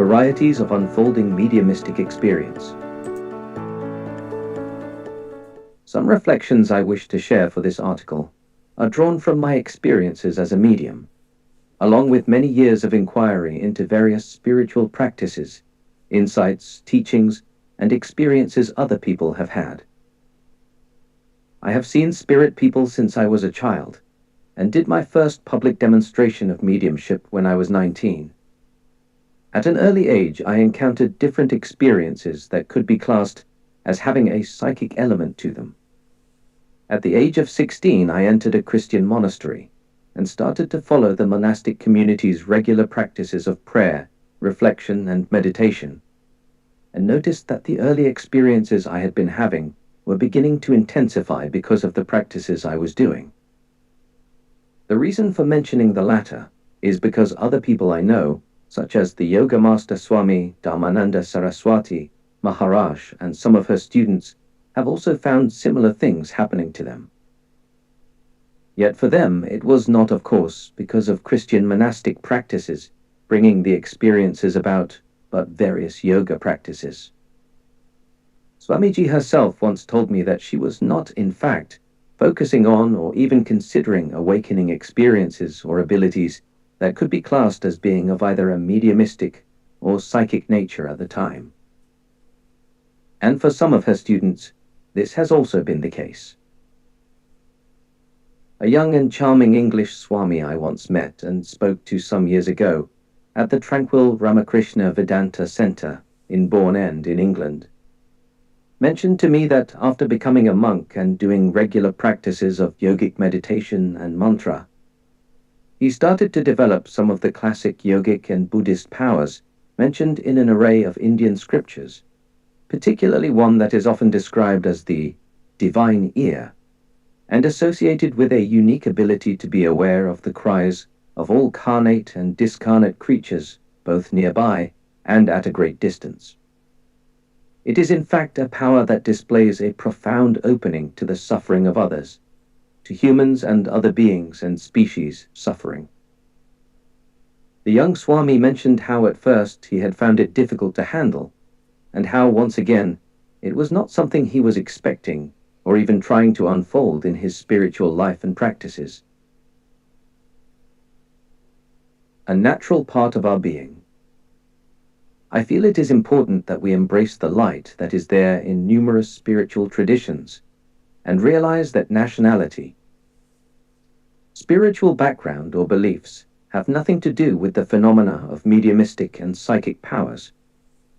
Varieties of Unfolding Mediumistic Experience. Some reflections I wish to share for this article are drawn from my experiences as a medium, along with many years of inquiry into various spiritual practices, insights, teachings, and experiences other people have had. I have seen spirit people since I was a child, and did my first public demonstration of mediumship when I was 19. At an early age, I encountered different experiences that could be classed as having a psychic element to them. At the age of 16, I entered a Christian monastery and started to follow the monastic community's regular practices of prayer, reflection, and meditation, and noticed that the early experiences I had been having were beginning to intensify because of the practices I was doing. The reason for mentioning the latter is because other people I know, such as the Yoga Master Swami Dharmananda Saraswati Maharaj and some of her students, have also found similar things happening to them. Yet for them it was not, of course, because of Christian monastic practices bringing the experiences about, but various yoga practices. Swamiji herself once told me that she was not, in fact, focusing on or even considering awakening experiences or abilities that could be classed as being of either a mediumistic or psychic nature at the time. And for some of her students, this has also been the case. A young and charming English Swami I once met and spoke to some years ago at the Tranquil Ramakrishna Vedanta Center in Bourne End in England, mentioned to me that after becoming a monk and doing regular practices of yogic meditation and mantra, he started to develop some of the classic yogic and Buddhist powers mentioned in an array of Indian scriptures, particularly one that is often described as the divine ear, and associated with a unique ability to be aware of the cries of all carnate and discarnate creatures, both nearby and at a great distance. It is in fact a power that displays a profound opening to the suffering of others, to humans and other beings and species suffering. The young Swami mentioned how at first he had found it difficult to handle, and how once again it was not something he was expecting or even trying to unfold in his spiritual life and practices. A natural part of our being. I feel it is important that we embrace the light that is there in numerous spiritual traditions and realize that nationality, spiritual background, or beliefs have nothing to do with the phenomena of mediumistic and psychic powers,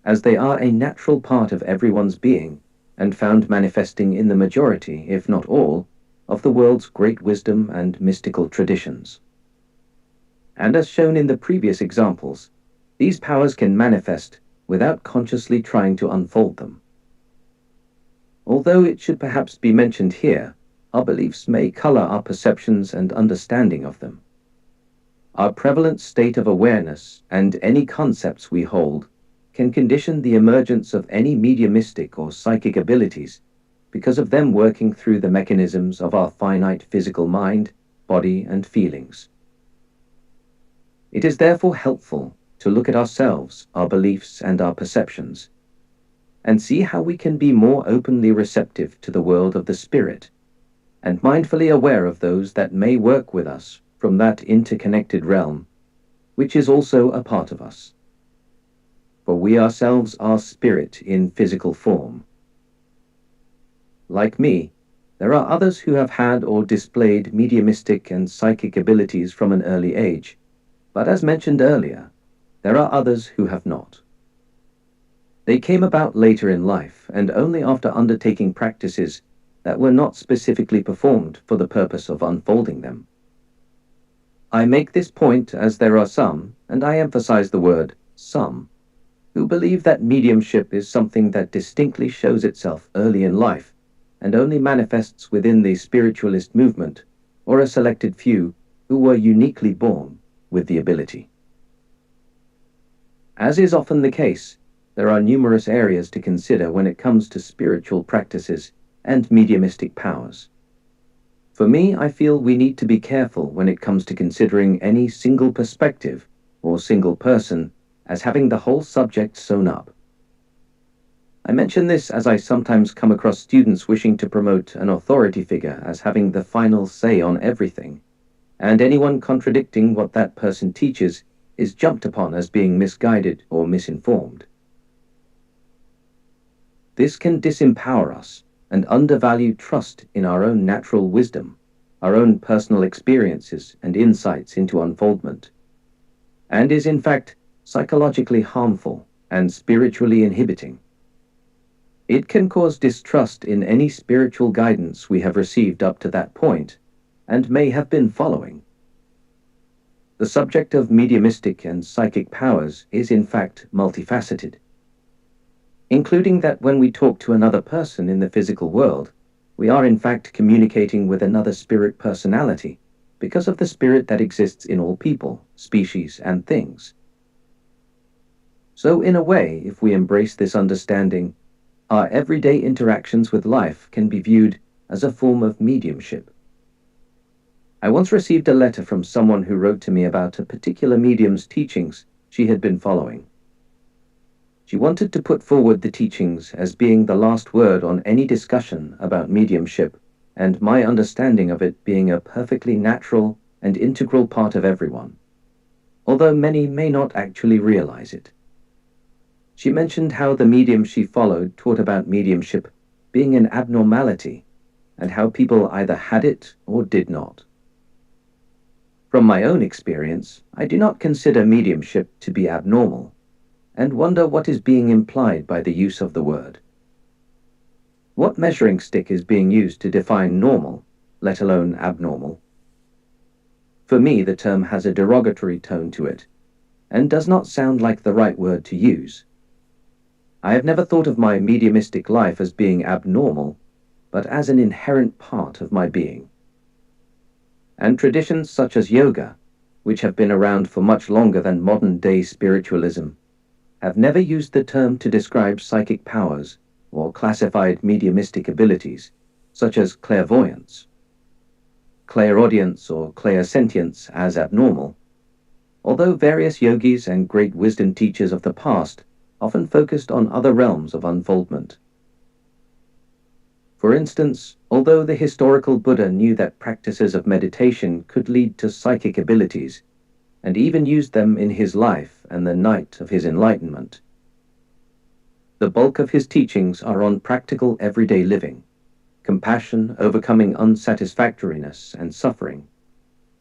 as they are a natural part of everyone's being and found manifesting in the majority, if not all, of the world's great wisdom and mystical traditions. And as shown in the previous examples, these powers can manifest without consciously trying to unfold them. Although it should perhaps be mentioned here, our beliefs may color our perceptions and understanding of them. Our prevalent state of awareness and any concepts we hold can condition the emergence of any mediumistic or psychic abilities because of them working through the mechanisms of our finite physical mind, body, and feelings. It is therefore helpful to look at ourselves, our beliefs, and our perceptions, and see how we can be more openly receptive to the world of the spirit, and mindfully aware of those that may work with us from that interconnected realm, which is also a part of us. For we ourselves are spirit in physical form. Like me, there are others who have had or displayed mediumistic and psychic abilities from an early age, but as mentioned earlier, there are others who have not. They came about later in life and only after undertaking practices that were not specifically performed for the purpose of unfolding them. I make this point as there are some, and I emphasize the word some, who believe that mediumship is something that distinctly shows itself early in life and only manifests within the spiritualist movement or a selected few who were uniquely born with the ability. As is often the case, there are numerous areas to consider when it comes to spiritual practices and mediumistic powers. For me, I feel we need to be careful when it comes to considering any single perspective or single person as having the whole subject sewn up. I mention this as I sometimes come across students wishing to promote an authority figure as having the final say on everything, and anyone contradicting what that person teaches is jumped upon as being misguided or misinformed. This can disempower us and undervalue trust in our own natural wisdom, our own personal experiences and insights into unfoldment, and is in fact psychologically harmful and spiritually inhibiting. It can cause distrust in any spiritual guidance we have received up to that point and may have been following. The subject of mediumistic and psychic powers is in fact multifaceted, including that when we talk to another person in the physical world, we are in fact communicating with another spirit personality because of the spirit that exists in all people, species, and things. So in a way, if we embrace this understanding, our everyday interactions with life can be viewed as a form of mediumship. I once received a letter from someone who wrote to me about a particular medium's teachings she had been following. She wanted to put forward the teachings as being the last word on any discussion about mediumship, and my understanding of it being a perfectly natural and integral part of everyone, although many may not actually realize it. She mentioned how the medium she followed taught about mediumship being an abnormality, and how people either had it or did not. From my own experience, I do not consider mediumship to be abnormal, and wonder what is being implied by the use of the word. What measuring stick is being used to define normal, let alone abnormal? For me, the term has a derogatory tone to it, and does not sound like the right word to use. I have never thought of my mediumistic life as being abnormal, but as an inherent part of my being. And traditions such as yoga, which have been around for much longer than modern-day spiritualism, have never used the term to describe psychic powers or classified mediumistic abilities, such as clairvoyance, clairaudience, or clairsentience as abnormal, although various yogis and great wisdom teachers of the past often focused on other realms of unfoldment. For instance, although the historical Buddha knew that practices of meditation could lead to psychic abilities, and even used them in his life and the night of his enlightenment, the bulk of his teachings are on practical everyday living, compassion overcoming unsatisfactoriness and suffering,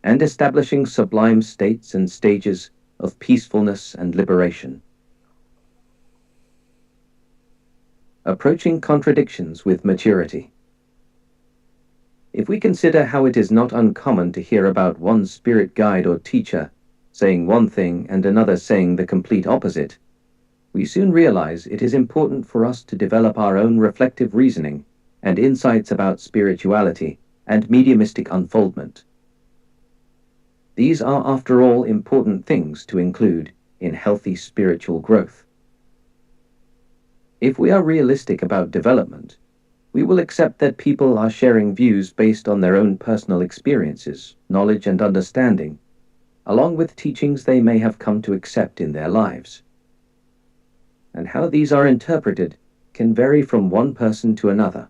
and establishing sublime states and stages of peacefulness and liberation. Approaching contradictions with maturity. If we consider how it is not uncommon to hear about one spirit guide or teacher saying one thing and another saying the complete opposite, we soon realize it is important for us to develop our own reflective reasoning and insights about spirituality and mediumistic unfoldment. These are, after all, important things to include in healthy spiritual growth. If we are realistic about development, we will accept that people are sharing views based on their own personal experiences, knowledge, and understanding, along with teachings they may have come to accept in their lives. And how these are interpreted can vary from one person to another.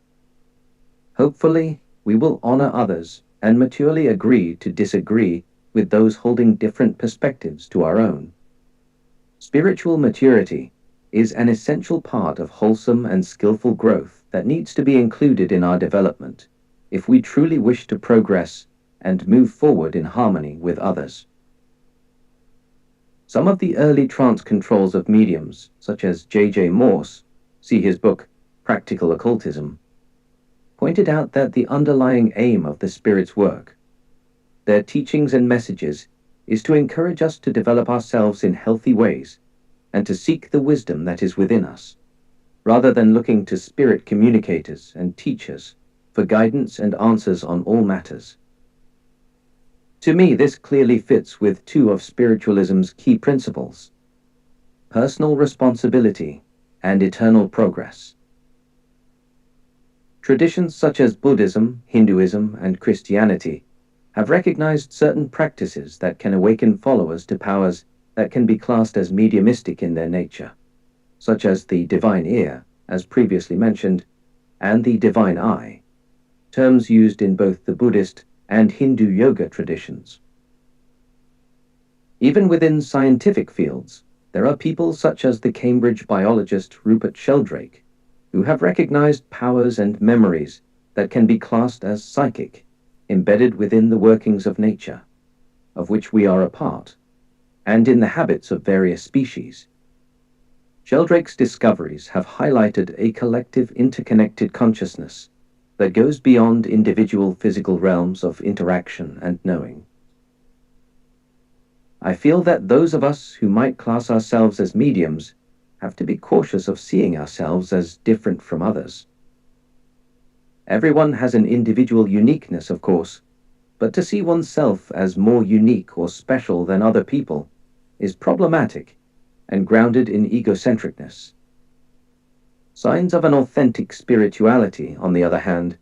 Hopefully, we will honor others and maturely agree to disagree with those holding different perspectives to our own. Spiritual maturity is an essential part of wholesome and skillful growth that needs to be included in our development if we truly wish to progress and move forward in harmony with others. Some of the early trance controls of mediums, such as J.J. Morse, see his book, Practical Occultism, pointed out that the underlying aim of the Spirit's work, their teachings and messages, is to encourage us to develop ourselves in healthy ways and to seek the wisdom that is within us, rather than looking to spirit communicators and teachers for guidance and answers on all matters. To me, this clearly fits with two of spiritualism's key principles: personal responsibility and eternal progress. Traditions such as Buddhism, Hinduism, and Christianity have recognized certain practices that can awaken followers to powers that can be classed as mediumistic in their nature, such as the divine ear, as previously mentioned, and the divine eye, terms used in both the Buddhist and Hindu yoga traditions. Even within scientific fields, there are people such as the Cambridge biologist Rupert Sheldrake, who have recognized powers and memories that can be classed as psychic, embedded within the workings of nature, of which we are a part, and in the habits of various species. Sheldrake's discoveries have highlighted a collective interconnected consciousness that goes beyond individual physical realms of interaction and knowing. I feel that those of us who might class ourselves as mediums have to be cautious of seeing ourselves as different from others. Everyone has an individual uniqueness, of course, but to see oneself as more unique or special than other people is problematic and grounded in egocentricness. Signs of an authentic spirituality, on the other hand,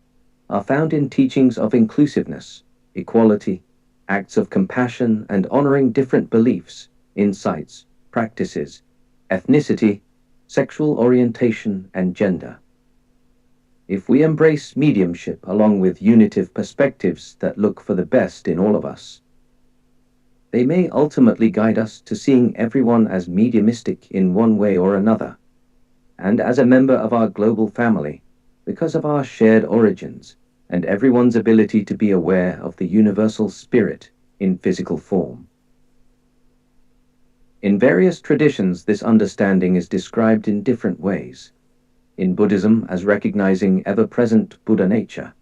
are found in teachings of inclusiveness, equality, acts of compassion, and honoring different beliefs, insights, practices, ethnicity, sexual orientation, and gender. If we embrace mediumship along with unitive perspectives that look for the best in all of us, they may ultimately guide us to seeing everyone as mediumistic in one way or another, and as a member of our global family because of our shared origins and everyone's ability to be aware of the universal spirit in physical form. In various traditions, this understanding is described in different ways. In Buddhism, as recognizing ever-present Buddha nature.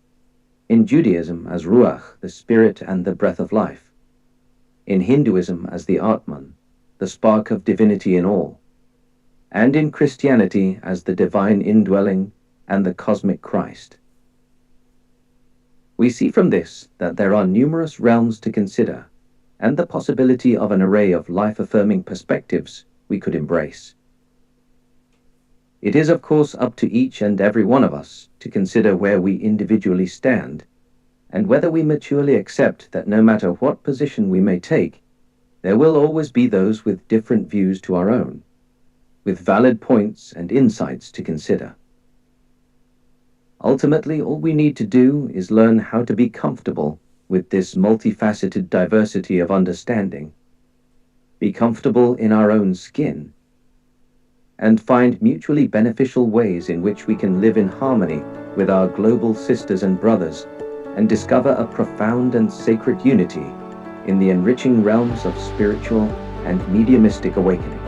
In Judaism, as Ruach, the spirit and the breath of life. In Hinduism, as the Atman, the spark of divinity in all. And in Christianity, as the divine indwelling and the cosmic Christ. We see from this that there are numerous realms to consider, and the possibility of an array of life-affirming perspectives we could embrace. It is, of course, up to each and every one of us to consider where we individually stand, and whether we maturely accept that no matter what position we may take, there will always be those with different views to our own, with valid points and insights to consider. Ultimately, all we need to do is learn how to be comfortable with this multifaceted diversity of understanding, be comfortable in our own skin, and find mutually beneficial ways in which we can live in harmony with our global sisters and brothers and discover a profound and sacred unity in the enriching realms of spiritual and mediumistic awakening.